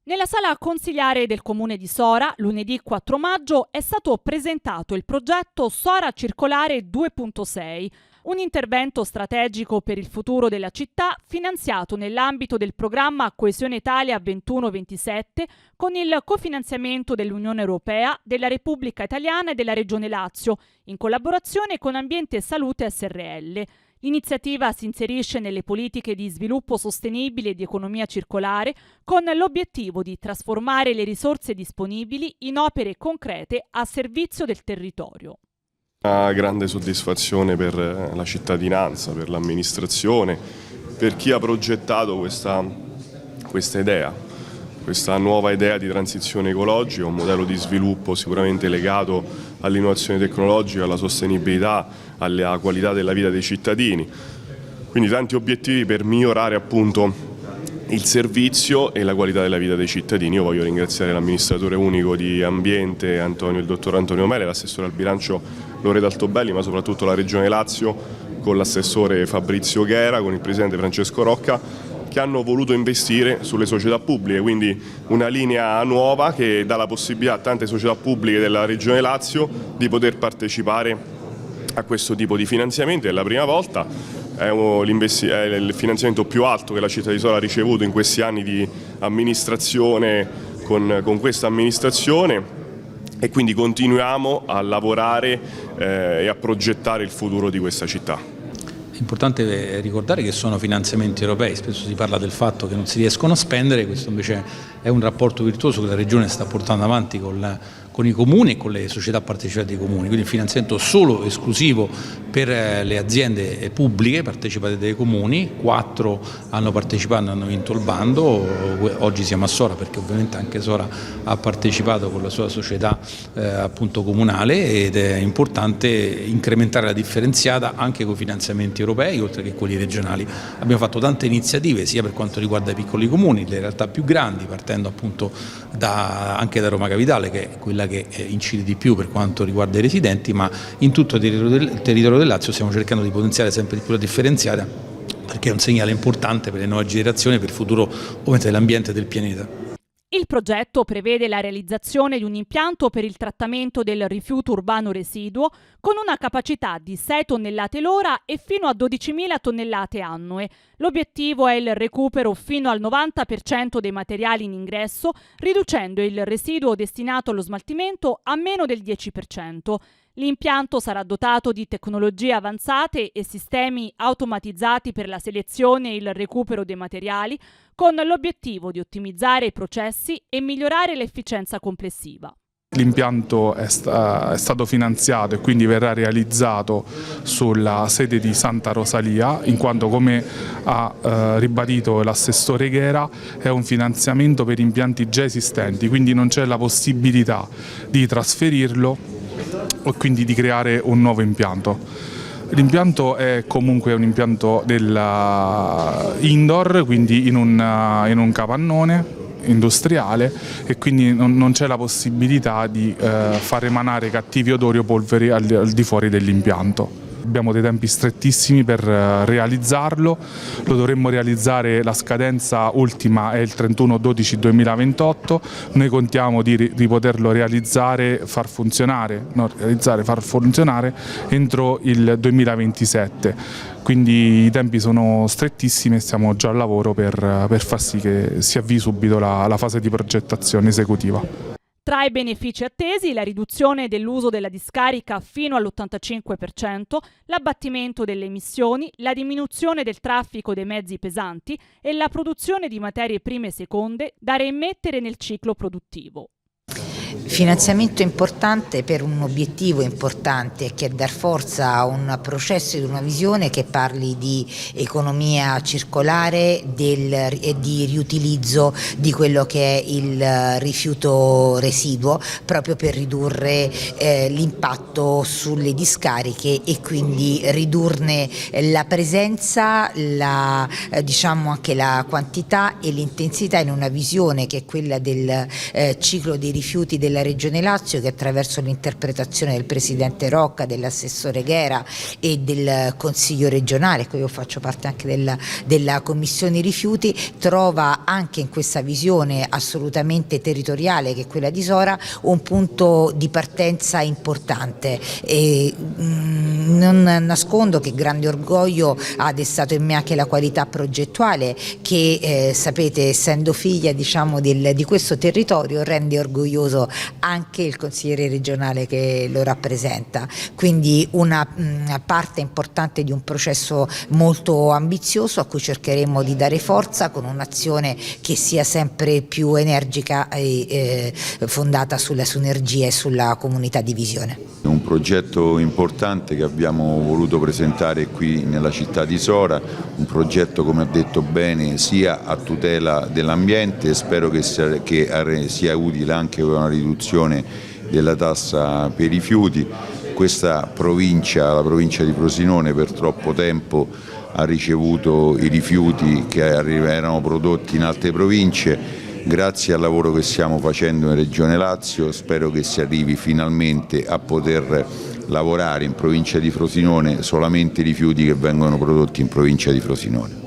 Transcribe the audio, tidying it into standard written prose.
Nella sala consiliare del comune di Sora, lunedì 4 maggio, è stato presentato il progetto Sora Circolare 2.6, un intervento strategico per il futuro della città finanziato nell'ambito del programma Coesione Italia 21-27 con il cofinanziamento dell'Unione Europea, della Repubblica Italiana e della Regione Lazio, in collaborazione con Ambiente e Salute SRL. L'iniziativa si inserisce nelle politiche di sviluppo sostenibile e di economia circolare con l'obiettivo di trasformare le risorse disponibili in opere concrete a servizio del territorio. Una grande soddisfazione per la cittadinanza, per l'amministrazione, per chi ha progettato questa idea, questa nuova idea di transizione ecologica, un modello di sviluppo sicuramente legato all'innovazione tecnologica, alla sostenibilità, alla qualità della vita dei cittadini. Quindi tanti obiettivi per migliorare appunto il servizio e la qualità della vita dei cittadini. Io voglio ringraziare l'amministratore unico di Ambiente, il dottor Antonio Mele, l'assessore al bilancio Loretta Altobelli, ma soprattutto la Regione Lazio con l'assessore Fabrizio Ghera, con il presidente Francesco Rocca, che hanno voluto investire sulle società pubbliche, quindi una linea nuova che dà la possibilità a tante società pubbliche della Regione Lazio di poter partecipare a questo tipo di finanziamenti. È la prima volta, è il finanziamento più alto che la città di Sora ha ricevuto in questi anni di amministrazione con questa amministrazione, e quindi continuiamo a lavorare e a progettare il futuro di questa città. È importante ricordare che sono finanziamenti europei, spesso si parla del fatto che non si riescono a spendere, questo invece è un rapporto virtuoso che la Regione sta portando avanti con i comuni e con le società partecipate ai comuni, quindi il finanziamento solo esclusivo per le aziende pubbliche partecipate dai comuni, 4 hanno partecipato e hanno vinto il bando, oggi siamo a Sora perché ovviamente anche Sora ha partecipato con la sua società appunto comunale, ed è importante incrementare la differenziata anche con i finanziamenti europei oltre che quelli regionali. Abbiamo fatto tante iniziative sia per quanto riguarda i piccoli comuni, le realtà più grandi, partendo appunto anche da Roma Capitale, che è quella che incide di più per quanto riguarda i residenti, ma in tutto il territorio del Lazio stiamo cercando di potenziare sempre di più la differenziata, perché è un segnale importante per le nuove generazioni, per il futuro ovviamente dell'ambiente e del pianeta. Il progetto prevede la realizzazione di un impianto per il trattamento del rifiuto urbano residuo con una capacità di 6 tonnellate l'ora e fino a 12.000 tonnellate annue. L'obiettivo è il recupero fino al 90% dei materiali in ingresso, riducendo il residuo destinato allo smaltimento a meno del 10%. L'impianto sarà dotato di tecnologie avanzate e sistemi automatizzati per la selezione e il recupero dei materiali, con l'obiettivo di ottimizzare i processi e migliorare l'efficienza complessiva. L'impianto è stato finanziato e quindi verrà realizzato sulla sede di Santa Rosalia, in quanto, come ha ribadito l'assessore Ghera, è un finanziamento per impianti già esistenti, quindi non c'è la possibilità di trasferirlo o quindi di creare un nuovo impianto. L'impianto è comunque un impianto indoor, quindi in un capannone industriale, e quindi non c'è la possibilità di far emanare cattivi odori o polveri al di fuori dell'impianto. Abbiamo dei tempi strettissimi per realizzarlo, lo dovremmo realizzare, la scadenza ultima è il 31/12/2028, noi contiamo di poterlo far funzionare entro il 2027, quindi i tempi sono strettissimi e siamo già al lavoro per far sì che si avvii subito la fase di progettazione esecutiva. Tra i benefici attesi, la riduzione dell'uso della discarica fino all'85%, l'abbattimento delle emissioni, la diminuzione del traffico dei mezzi pesanti e la produzione di materie prime seconde da reimmettere nel ciclo produttivo. Finanziamento importante per un obiettivo importante, che è dar forza a un processo e ad una visione che parli di economia circolare e di riutilizzo di quello che è il rifiuto residuo, proprio per ridurre l'impatto sulle discariche e quindi ridurne la presenza, diciamo anche la quantità e l'intensità, in una visione che è quella del ciclo dei rifiuti della Regione Lazio, che attraverso l'interpretazione del Presidente Rocca, dell'assessore Ghera e del Consiglio regionale, io faccio parte anche della Commissione Rifiuti, trova anche in questa visione assolutamente territoriale che è quella di Sora un punto di partenza importante. Non nascondo che grande orgoglio ha destato in me anche la qualità progettuale che sapete, essendo figlia di questo territorio, rende orgoglioso anche il consigliere regionale che lo rappresenta, quindi una parte importante di un processo molto ambizioso a cui cercheremo di dare forza con un'azione che sia sempre più energica e fondata sulla sinergia e sulla comunità di visione. Un progetto importante che abbiamo voluto presentare qui nella città di Sora, un progetto, come ha detto bene, sia a tutela dell'ambiente e spero che sia utile anche per una riduzione della tassa per i rifiuti. Questa provincia, la provincia di Frosinone, per troppo tempo ha ricevuto i rifiuti che erano prodotti in altre province. Grazie al lavoro che stiamo facendo in Regione Lazio spero che si arrivi finalmente a poter lavorare in provincia di Frosinone solamente i rifiuti che vengono prodotti in provincia di Frosinone.